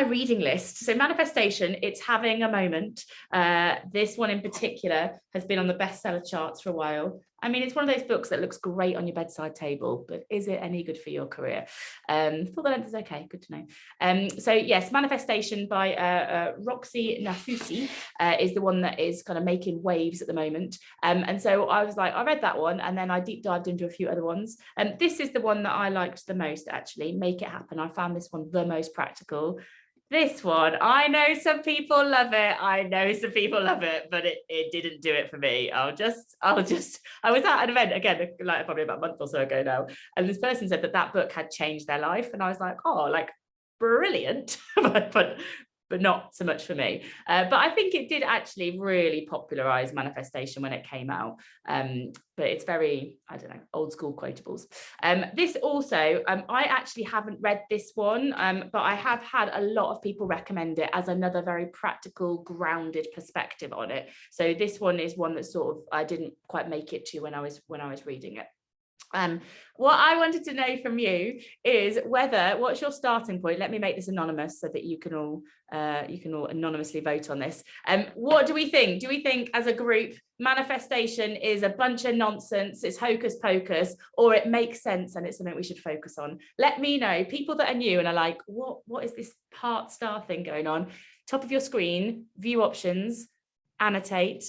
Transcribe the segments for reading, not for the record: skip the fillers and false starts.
my reading list. So manifestation, it's having a moment. This one in particular has been on the bestseller charts for a while. I mean, it's one of those books that looks great on your bedside table, but is it any good for your career? For the length is okay, good to know. So yes, Manifestation by Roxy Nafousi is the one that is kind of making waves at the moment. And so I was like, I read that one and then I deep dived into a few other ones. And this is the one that I liked the most, actually, Make It Happen. I found this one the most practical. This one, I know some people love it. I know some people love it, but it didn't do it for me. I was at an event again, like probably about a month or so ago now, and this person said that book had changed their life, and I was like, oh, like brilliant, but not so much for me. But I think it did actually really popularize manifestation when it came out. But it's very, I don't know, old school quotables. This also, I actually haven't read this one, but I have had a lot of people recommend it as another very practical, grounded perspective on it. So this one is one that sort of I didn't quite make it to when I was reading it. What I wanted to know from you is what's your starting point? Let me make this anonymous so that you can all anonymously vote on this. What do we think? Do we think as a group manifestation is a bunch of nonsense, it's hocus pocus, or it makes sense and it's something we should focus on? Let me know. People that are new and are like, what is this part star thing going on? Top of your screen, view options, annotate,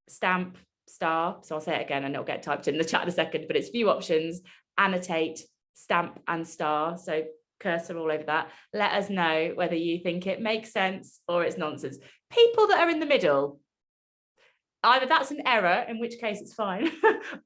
stamp, star. So I'll say it again and it'll get typed in the chat in a second, but it's view options, annotate, stamp and star. So cursor all over that. Let us know whether you think it makes sense or it's nonsense. People that are in the middle, either that's an error, in which case it's fine,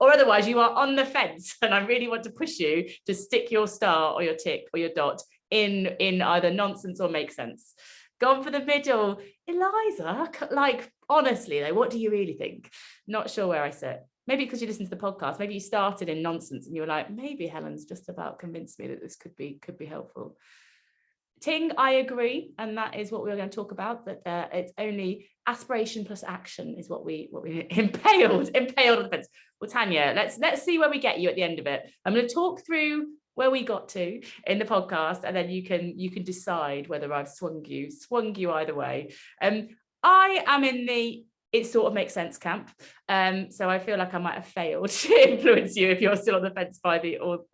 or otherwise you are on the fence and I really want to push you to stick your star or your tick or your dot in either nonsense or make sense. Gone for the middle. Eliza, like, honestly though, what do you really think? Not sure where I sit. Maybe because you listened to the podcast, maybe you started in nonsense and you were like, maybe Helen's just about convinced me that this could be helpful. Ting, I agree, and that is what we're going to talk about, that it's only aspiration plus action is what we impaled on the fence. Well, Tanya, let's see where we get you at the end of it. I'm going to talk through where we got to in the podcast, and then you can decide whether I've swung you either way. I am in the it sort of makes sense camp, so I feel like I might have failed to influence you if you're still on the fence by the or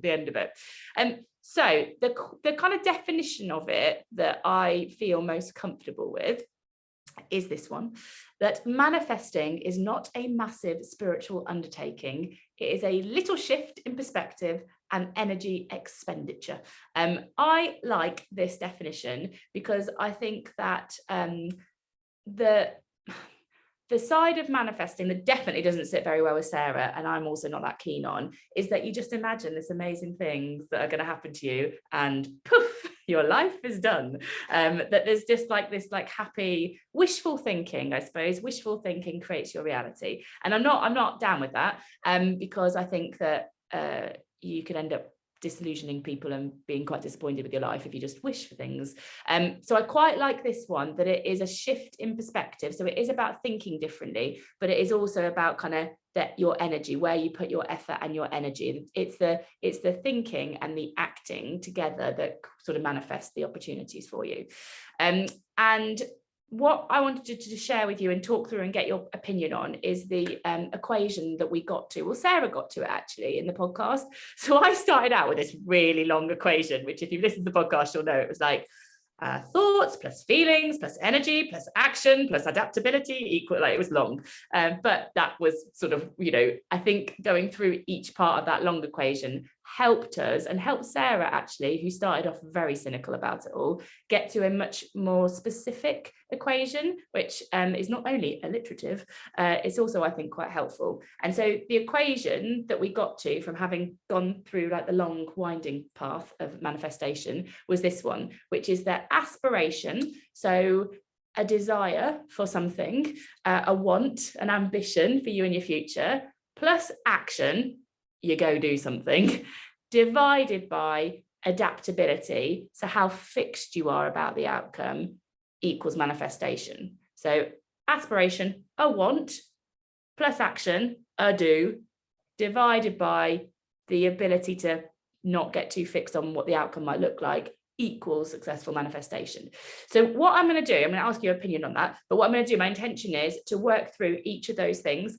the end of it. So the kind of definition of it that I feel most comfortable with is this one, that manifesting is not a massive spiritual undertaking. It is a little shift in perspective and energy expenditure. I like this definition because I think that the side of manifesting that definitely doesn't sit very well with Sarah, and I'm also not that keen on, is that you just imagine this amazing things that are going to happen to you and poof, your life is done. That there's just like this like happy wishful thinking, I suppose. Wishful thinking creates your reality. And I'm not down with that, because I think that you could end up disillusioning people and being quite disappointed with your life if you just wish for things. So I quite like this one, that it is a shift in perspective. So it is about thinking differently, but it is also about kind of that your energy, where you put your effort and your energy. It's the thinking and the acting together that sort of manifest the opportunities for you. And what I wanted to share with you and talk through and get your opinion on is the equation that we got to. Well, Sarah got to it actually in the podcast. So I started out with this really long equation, which if you've listened to the podcast, you'll know it was like thoughts plus feelings plus energy plus action plus adaptability equal, like it was long. But that was sort of, I think going through each part of that long equation helped us and helped Sarah actually, who started off very cynical about it all, get to a much more specific equation, which is not only alliterative, it's also, I think, quite helpful. And so the equation that we got to from having gone through like the long winding path of manifestation was this one, which is that aspiration, so a desire for something, a want, an ambition for you in your future, plus action, you go do something, divided by adaptability, so how fixed you are about the outcome, equals manifestation. So aspiration, a want, plus action, a do, divided by the ability to not get too fixed on what the outcome might look like, equals successful manifestation. So what I'm going to do, I'm going to ask your opinion on that, but what I'm going to do, my intention is to work through each of those things.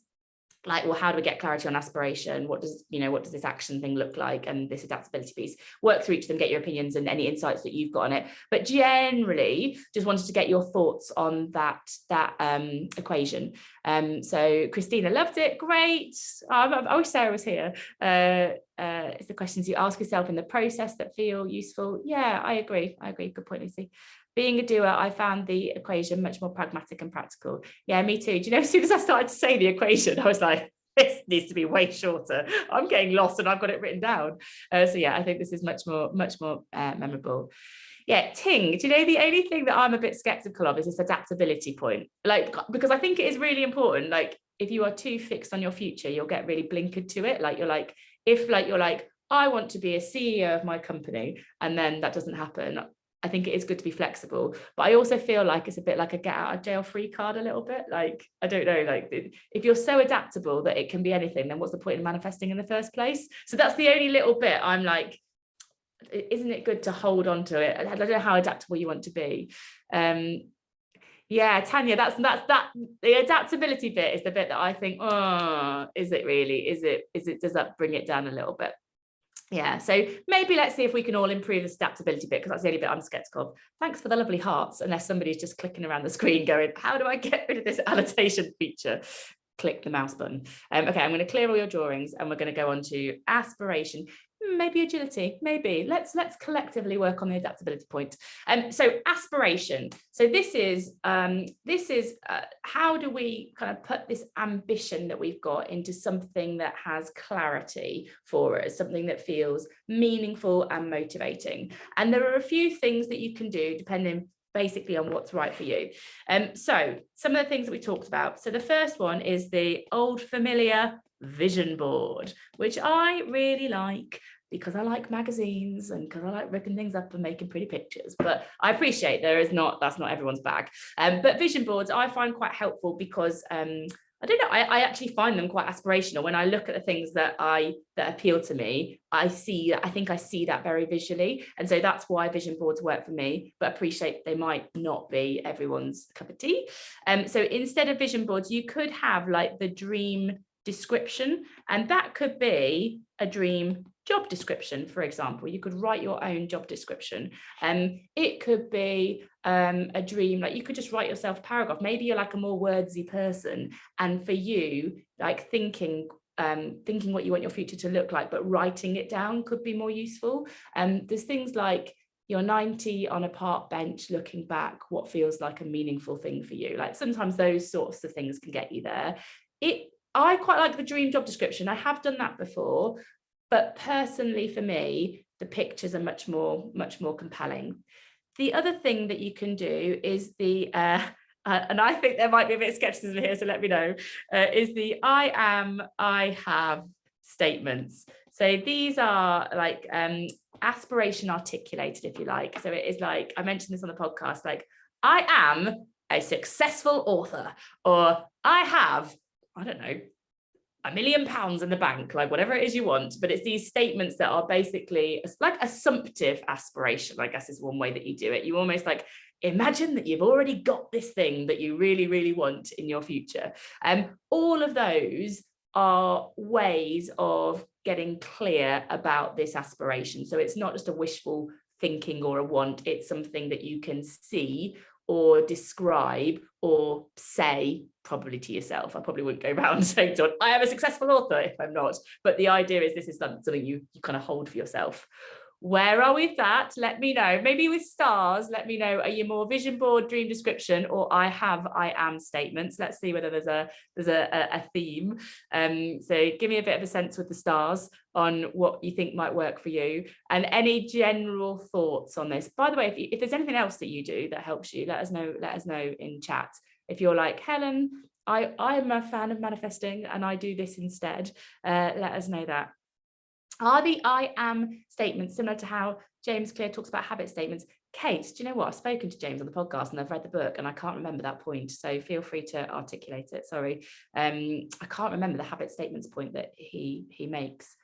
Like, well, how do we get clarity on aspiration? What does this action thing look like? And this adaptability piece, work through each of them, get your opinions and any insights that you've got on it. But generally, just wanted to get your thoughts on that equation. So Christina loved it. Great. I wish Sarah was here. It's the questions you ask yourself in the process that feel useful. Yeah, I agree. Good point, Lucy. Being a doer, I found the equation much more pragmatic and practical. Yeah, me too. Do you know, as soon as I started to say the equation, I was like, this needs to be way shorter. I'm getting lost and I've got it written down. So yeah, I think this is much more memorable. Yeah, Ting, do you know, the only thing that I'm a bit skeptical of is this adaptability point. Like, because I think it is really important. Like, if you are too fixed on your future, you'll get really blinkered to it. Like, you're like, I want to be a CEO of my company, and then that doesn't happen. I think it is good to be flexible, but I also feel like it's a bit like a get out of jail free card a little bit. Like, I don't know, like if you're so adaptable that it can be anything, then what's the point in manifesting in the first place? So that's the only little bit I'm like, isn't it good to hold on to it? I don't know how adaptable you want to be. Yeah, Tanya, that's the adaptability bit is the bit that I think, oh, is it really? Is it, does that bring it down a little bit? Yeah, so maybe let's see if we can all improve this adaptability bit, because that's the only bit I'm skeptical of. Thanks for the lovely hearts, unless somebody's just clicking around the screen going, how do I get rid of this annotation feature? Click the mouse button. Okay, I'm going to clear all your drawings and we're going to go on to aspiration. Maybe agility, maybe. Let's collectively work on the adaptability point. So aspiration. So this is how do we kind of put this ambition that we've got into something that has clarity for us, something that feels meaningful and motivating. And there are a few things that you can do depending basically on what's right for you. So some of the things that we talked about. So the first one is the old familiar vision board, which I really like because I like magazines and because I like ripping things up and making pretty pictures. But I appreciate that's not everyone's bag. But vision boards I find quite helpful because I don't know, I actually find them quite aspirational. When I look at the things that appeal to me, I think I see that very visually. And so that's why vision boards work for me, but appreciate they might not be everyone's cup of tea. So instead of vision boards, you could have like the dream description, and that could be a dream job description. For example, you could write your own job description. It could be a dream, like you could just write yourself a paragraph. Maybe you're like a more wordsy person, and for you, like thinking what you want your future to look like, but writing it down could be more useful. There's things like you're 90 on a park bench looking back, what feels like a meaningful thing for you. Like sometimes those sorts of things can get you there. I quite like the dream job description. I have done that before, but personally for me, the pictures are much more compelling. The other thing that you can do is and I think there might be a bit of skepticism here, so let me know, is the I have statements. So these are like aspiration articulated, if you like. So it is like, I mentioned this on the podcast, like, I am a successful author, or I have, I don't know, £1 million in the bank, like whatever it is you want. But it's these statements that are basically like assumptive aspiration, I guess, is one way that you do it. You almost like imagine that you've already got this thing that you really, really want in your future. All of those are ways of getting clear about this aspiration. So it's not just a wishful thinking or a want, it's something that you can see or describe or say, probably to yourself. I probably wouldn't go around saying to I am a successful author if I'm not, but the idea is this is something you kind of hold for yourself. Where are we with that? Let me know. Maybe with stars, let me know. Are you more vision board, dream description, or I am statements? Let's see whether there's a theme. So give me a bit of a sense with the stars on what you think might work for you, and any general thoughts on this. By the way, if there's anything else that you do that helps you, let us know in chat. If you're like, Helen, I'm a fan of manifesting and I do this instead, let us know that. Are the I am statements similar to how James Clear talks about habit statements? Kate, do you know what? I've spoken to James on the podcast and I've read the book and I can't remember that point. So feel free to articulate it. Sorry. I can't remember the habit statements point that he makes.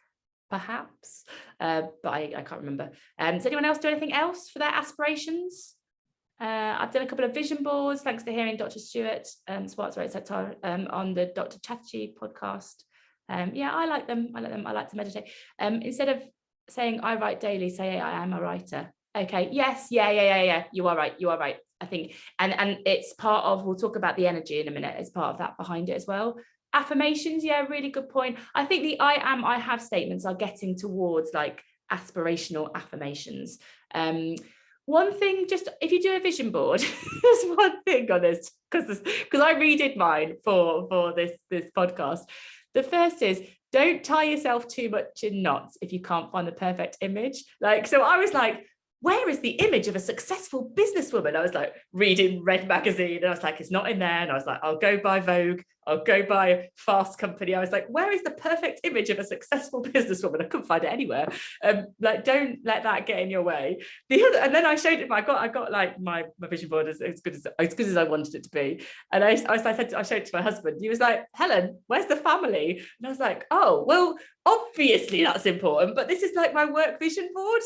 perhaps, but I can't remember. Does anyone else do anything else for their aspirations? I've done a couple of vision boards, thanks to hearing Dr. Stewart Swartzwell on the Dr. Chatterjee podcast. Yeah, I like them. I like to meditate. Instead of saying I write daily, say I am a writer. Okay, yes, yeah. You are right. I think, and it's part of, we'll talk about the energy in a minute, it's part of that behind it as well. Affirmations, yeah, really good point. I think the I am, I have statements are getting towards like aspirational affirmations. One thing, just if you do a vision board, there's one thing on this, because I redid mine for this podcast. The first is, don't tie yourself too much in knots if you can't find the perfect image. Like, so I was like, where is the image of a successful businesswoman? I was like reading Red magazine, and I was like, it's not in there. And I was like, I'll go buy Vogue, I'll go buy Fast Company. I was like, where is the perfect image of a successful businesswoman? I couldn't find it anywhere. Like, don't let that get in your way. The other, and then I showed it. I got like my vision board as good as I wanted it to be. And I showed it to my husband. He was like, Helen, where's the family? And I was like, oh, well, obviously that's important, but this is like my work vision board.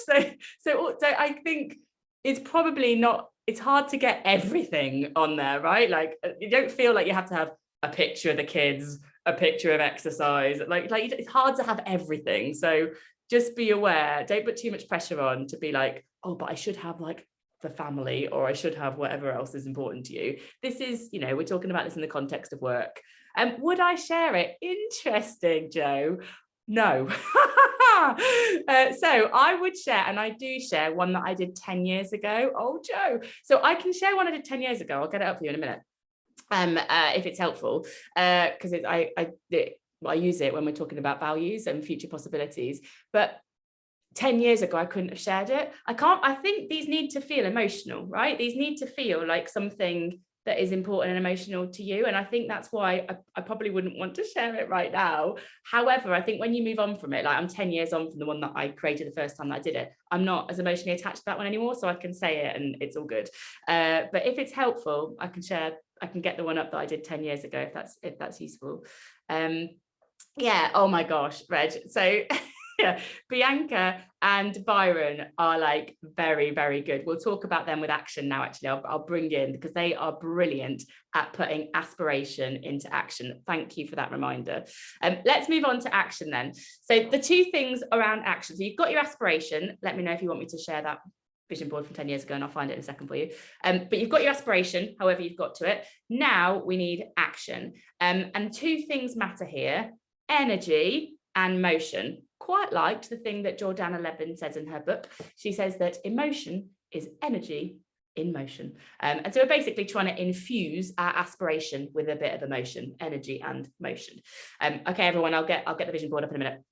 So I think it's probably not, it's hard to get everything on there, right? Like, you don't feel like you have to have a picture of the kids, a picture of exercise, like it's hard to have everything. So just be aware, don't put too much pressure on to be like, oh, but I should have like the family, or I should have whatever else is important to you. This is, you know, we're talking about this in the context of work. Would I share it? Interesting, Joe. No. So I would share, and I do share, one that I did 10 years ago. Oh, Joe. So I can share one I did 10 years ago. I'll get it up for you in a minute, if it's helpful, because I use it when we're talking about values and future possibilities. But 10 years ago, I couldn't have shared it. I think these need to feel emotional, right? These need to feel like something that is important and emotional to you. And I think that's why I probably wouldn't want to share it right now. However, I think when you move on from it, like I'm 10 years on from the one that I created the first time that I did it, I'm not as emotionally attached to that one anymore. So I can say it and it's all good. But if it's helpful, I can get the one up that I did 10 years ago, if that's useful. Yeah, oh my gosh, Reg. So yeah, Bianca and Byron are like very, very good. We'll talk about them with action now, actually. I'll bring in, because they are brilliant at putting aspiration into action. Thank you for that reminder. Let's move on to action then. So the two things around action. So you've got your aspiration. Let me know if you want me to share that vision board from 10 years ago, and I'll find it in a second for you. But you've got your aspiration, however you've got to it. Now we need action. And two things matter here: energy and motion. Quite liked the thing that Jordana Levin says in her book. She says that emotion is energy in motion. And so we're basically trying to infuse our aspiration with a bit of emotion, energy and motion. Okay, everyone, I'll get the vision board up in a minute.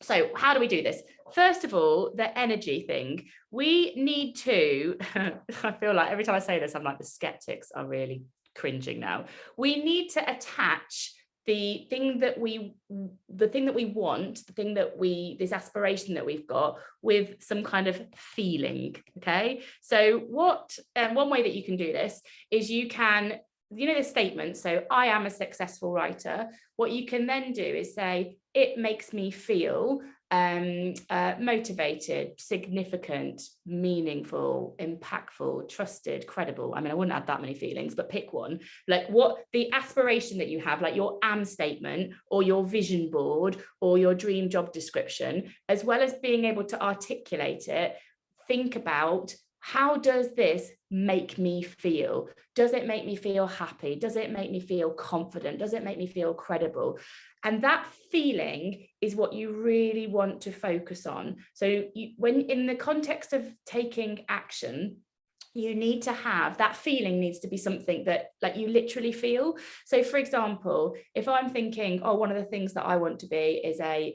So how do we do this? First of all, the energy thing, we need to, I feel like every time I say this, I'm like, the skeptics are really cringing now. We need to attach the thing that we want, this aspiration that we've got, with some kind of feeling. Okay, so one way that you can do this is you can, the statement, so I am a successful writer. What you can then do is say, it makes me feel motivated, significant, meaningful, impactful, trusted, credible. I mean, I wouldn't add that many feelings, but pick one. Like what the aspiration that you have, like your am statement or your vision board or your dream job description, as well as being able to articulate it, think about, how does this make me feel? Does it make me feel happy? Does it make me feel confident? Does it make me feel credible? And that feeling is what you really want to focus on. So when in the context of taking action, you need to have that feeling, needs to be something that like you literally feel. So for example, if I'm thinking, oh, one of the things that I want to be is a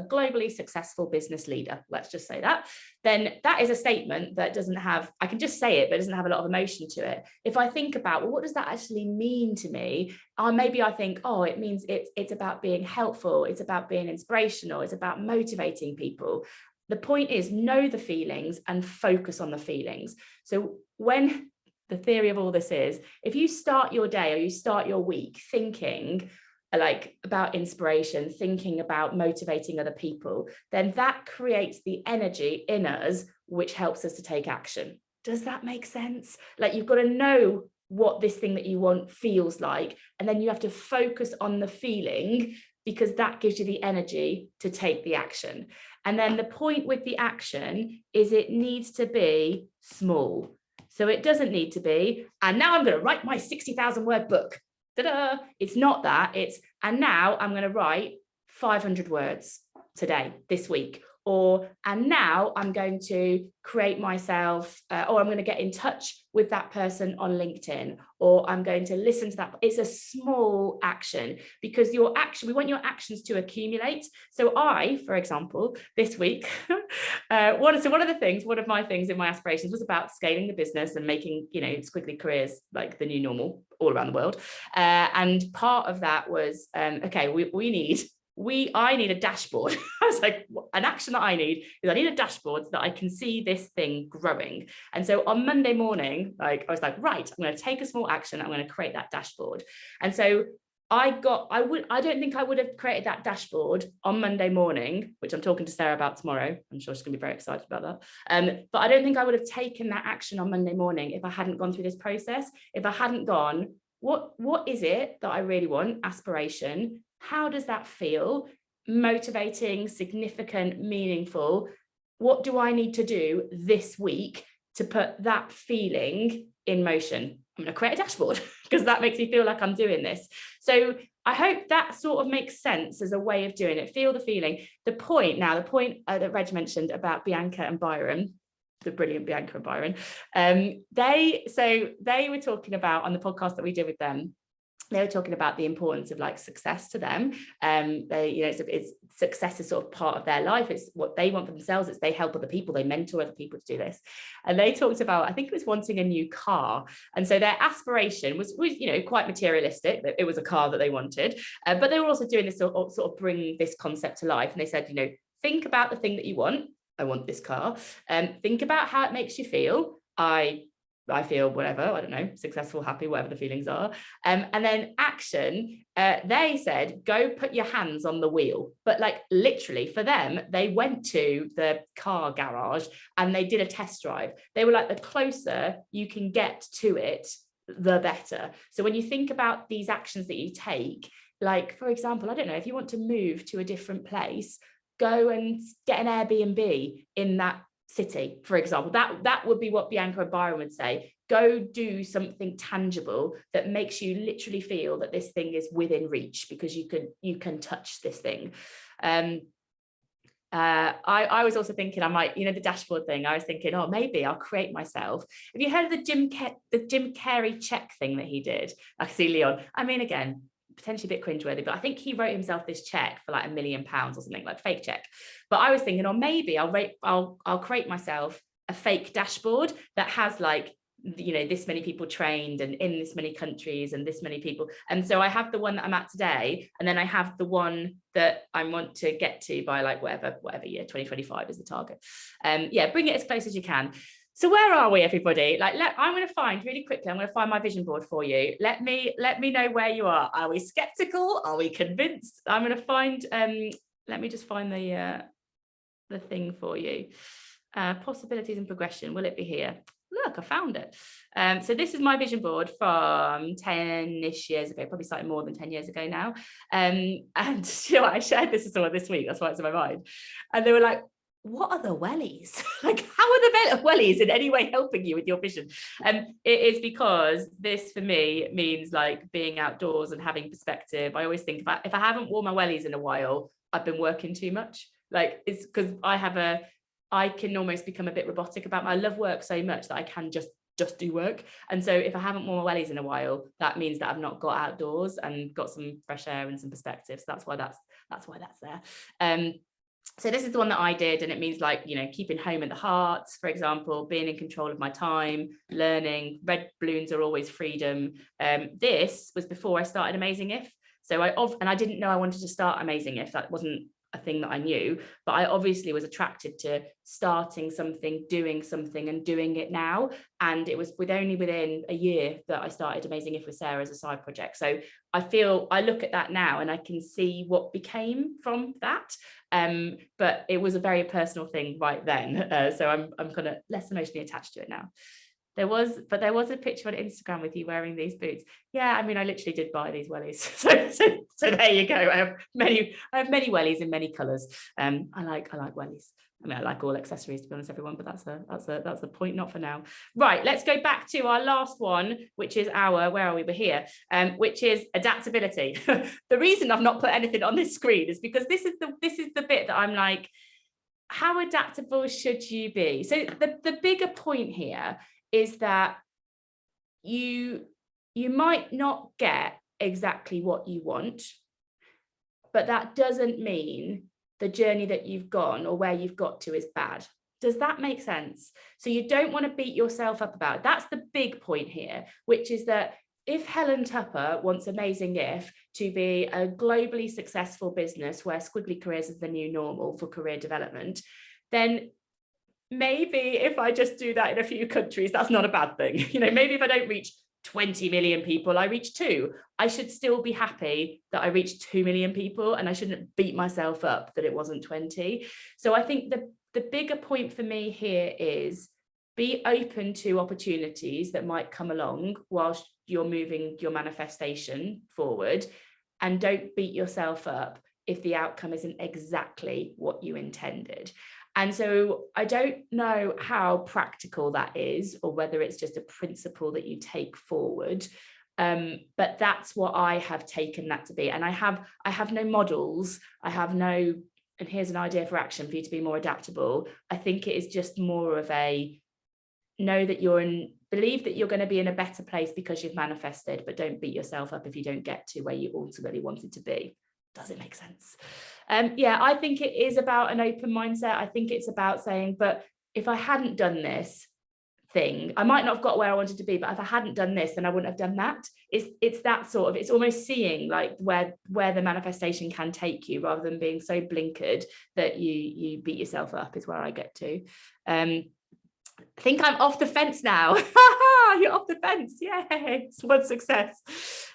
globally successful business leader, let's just say that, then that is a statement that doesn't have, I can just say it, but it doesn't have a lot of emotion to it. If I think about, well, what does that actually mean to me? Maybe I think, oh, it means it's about being helpful. It's about being inspirational. It's about motivating people. The point is, know the feelings and focus on the feelings. So when the theory of all this is, if you start your day or you start your week thinking, like about inspiration, thinking about motivating other people, then that creates the energy in us, which helps us to take action. Does that make sense? Like, you've got to know what this thing that you want feels like, and then you have to focus on the feeling, because that gives you the energy to take the action. And then the point with the action is it needs to be small. So it doesn't need to be, and now I'm going to write my 60,000 word book. Ta-da! It's not that. It's, and now I'm going to write 500 words today, this week. Or, and now I'm going to create myself, or I'm going to get in touch with that person on LinkedIn, or I'm going to listen to that. It's a small action, because your action, we want your actions to accumulate. So I, for example, this week, one of my things in my aspirations was about scaling the business and making, squiggly careers like the new normal all around the world. And part of that was, okay, I need a dashboard. I was like, an action that I need is I need a dashboard so that I can see this thing growing. And so on Monday morning, I was like, right, I'm going to take a small action. I'm going to create that dashboard. And so I don't think I would have created that dashboard on Monday morning, which I'm talking to Sarah about tomorrow. I'm sure she's going to be very excited about that. But I don't think I would have taken that action on Monday morning if I hadn't gone through this process. If I hadn't gone, what is it that I really want? Aspiration. How does that feel? Motivating, significant, meaningful. What do I need to do this week to put that feeling in motion? I'm going to create a dashboard because that makes me feel like I'm doing this. So I hope that sort of makes sense as a way of doing it. Feel the feeling. The point that Reg mentioned about Bianca and Byron, the brilliant Bianca and Byron, they were talking about, on the podcast that we did with them, they were talking about the importance of like success to them. It's success is sort of part of their life. It's what they want for themselves. It's they help other people. They mentor other people to do this. And they talked about, I think it was wanting a new car. And so their aspiration was quite materialistic. It was a car that they wanted, but they were also doing this sort of bring this concept to life. And they said, think about the thing that you want. I want this car. Think about how it makes you feel. I feel whatever, I don't know, successful, happy, whatever the feelings are. And then action, they said, go put your hands on the wheel. But like literally for them, they went to the car garage and they did a test drive. They were like, the closer you can get to it, the better. So when you think about these actions that you take, like, for example, I don't know, if you want to move to a different place, go and get an Airbnb in that city, for example. That would be what Bianca and Byron would say. Go do something tangible that makes you literally feel that this thing is within reach, because you can touch this thing. I was also thinking I might, the dashboard thing, I was thinking, oh, maybe I'll create myself. Have you heard of the Jim Carrey check thing that he did? I can see Leon. I mean, again, potentially a bit cringeworthy, but I think he wrote himself this check for like £1 million or something, like fake check. But I was thinking, or maybe I'll create myself a fake dashboard that has like, this many people trained and in this many countries and this many people. And so I have the one that I'm at today, and then I have the one that I want to get to by like whatever year, 2025 is the target. Bring it as close as you can. So where are we, everybody? I'm going to find really quickly, I'm going to find my vision board for you. Let me know where you are. Are we skeptical? Are we convinced? I'm going to find, let me just find the thing for you. Possibilities and progression. Will it be here? Look, I found it. So this is my vision board from 10-ish years ago, probably slightly more than 10 years ago now. And I shared this with someone this week. That's why it's in my mind. And they were like, what are the wellies? Like, how are the wellies in any way helping you with your vision? And it is because this for me means like being outdoors and having perspective. I always think if I haven't worn my wellies in a while, I've been working too much. Like, it's because I can almost become a bit robotic about I love work so much that I can just do work. And so if I haven't worn my wellies in a while, that means that I've not got outdoors and got some fresh air and some perspective. So that's why that's there. So this is the one that I did, and it means like, keeping home at the heart, for example, being in control of my time, learning. Red balloons are always freedom. This was before I started Amazing If. So I didn't know I wanted to start Amazing If. That wasn't a thing that I knew, but I obviously was attracted to starting something, doing something and doing it now. And it was within a year that I started Amazing If with Sarah as a side project. So I look at that now and I can see what became from that. But it was a very personal thing right then. So I'm kind of less emotionally attached to it now. There was a picture on Instagram with you wearing these boots. Yeah, I mean, I literally did buy these wellies. So there you go. I have many wellies in many colours. I like wellies. I mean, I like all accessories, to be honest, everyone, but that's a point not for now. Right, let's go back to our last one, which is where are we? We're here, which is adaptability. The reason I've not put anything on this screen is because this is the bit that I'm like, how adaptable should you be? So the bigger point here is that you might not get exactly what you want, but that doesn't mean the journey that you've gone or where you've got to is bad. Does that make sense? So you don't want to beat yourself up about it. That's the big point here, which is that if Helen Tupper wants Amazing If to be a globally successful business where squiggly careers is the new normal for career development, then maybe if I just do that in a few countries, that's not a bad thing. Maybe if I don't reach 20 million people, I reach 2. I should still be happy that I reached 2 million people, and I shouldn't beat myself up that it wasn't 20. So I think the bigger point for me here is be open to opportunities that might come along whilst you're moving your manifestation forward, and don't beat yourself up if the outcome isn't exactly what you intended. And so I don't know how practical that is, or whether it's just a principle that you take forward. But that's what I have taken that to be. And I have no models. And here's an idea for action for you to be more adaptable. I think it is just more of believe that you're going to be in a better place because you've manifested, but don't beat yourself up if you don't get to where you ultimately wanted to be. Does it make sense? Yeah, I think it is about an open mindset. I think it's about saying, but if I hadn't done this thing, I might not have got where I wanted to be, but if I hadn't done this, then I wouldn't have done that. It's that sort of, it's almost seeing like where the manifestation can take you, rather than being so blinkered that you beat yourself up, is where I get to. I think I'm off the fence now. You're off the fence. Yay, it's one success.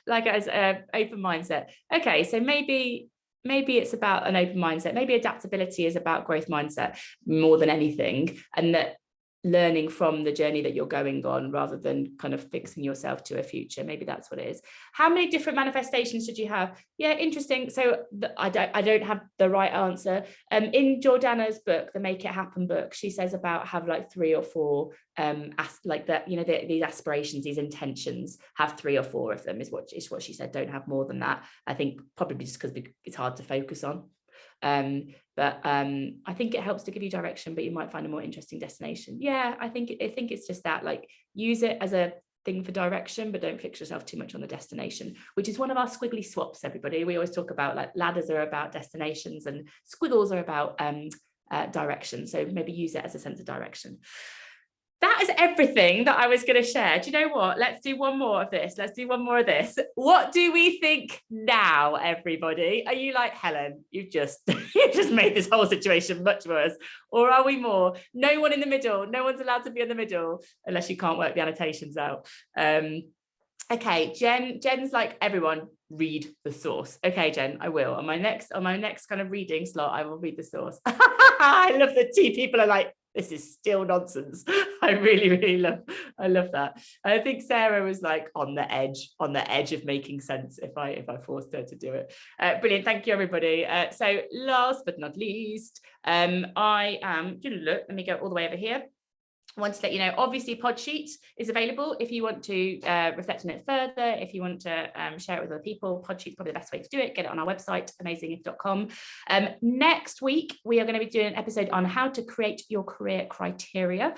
Like as open mindset. Okay, so maybe it's about an open mindset. Maybe adaptability is about growth mindset more than anything, and that learning from the journey that you're going on rather than kind of fixing yourself to a future. Maybe that's what it is. How many different manifestations should you have? Yeah, interesting. So I don't have the right answer. In Jordana's book, the Make It Happen book, she says about have like 3 or 4 like that, these aspirations, these intentions, have 3 or 4 of them is what she said. Don't have more than that. I think probably just because it's hard to focus on. But I think it helps to give you direction, but you might find a more interesting destination. Yeah, I think it's just that, like, use it as a thing for direction, but don't fix yourself too much on the destination, which is one of our squiggly swaps, everybody. We always talk about, like, ladders are about destinations and squiggles are about direction. So maybe use it as a sense of direction. That is everything that I was going to share. Do you know what? Let's do one more of this. What do we think now, everybody? Are you like, Helen, you've just made this whole situation much worse? Or are we more, no one in the middle? No one's allowed to be in the middle unless you can't work the annotations out. Okay, Jen's like, everyone read the source. Okay, Jen, I will. On my next kind of reading slot, I will read the source. I love that 2 people are like, this is still nonsense. I really love that. I think Sarah was like on the edge of making sense if I forced her to do it. Brilliant. Thank you, everybody. So last but not least, I am, let me go all the way over here. I wanted to let you know, obviously Podsheets is available if you want to reflect on it further, if you want to share it with other people. Podsheets is probably the best way to do it. Get it on our website, amazingif.com. Next week, we are going to be doing an episode on how to create your career criteria.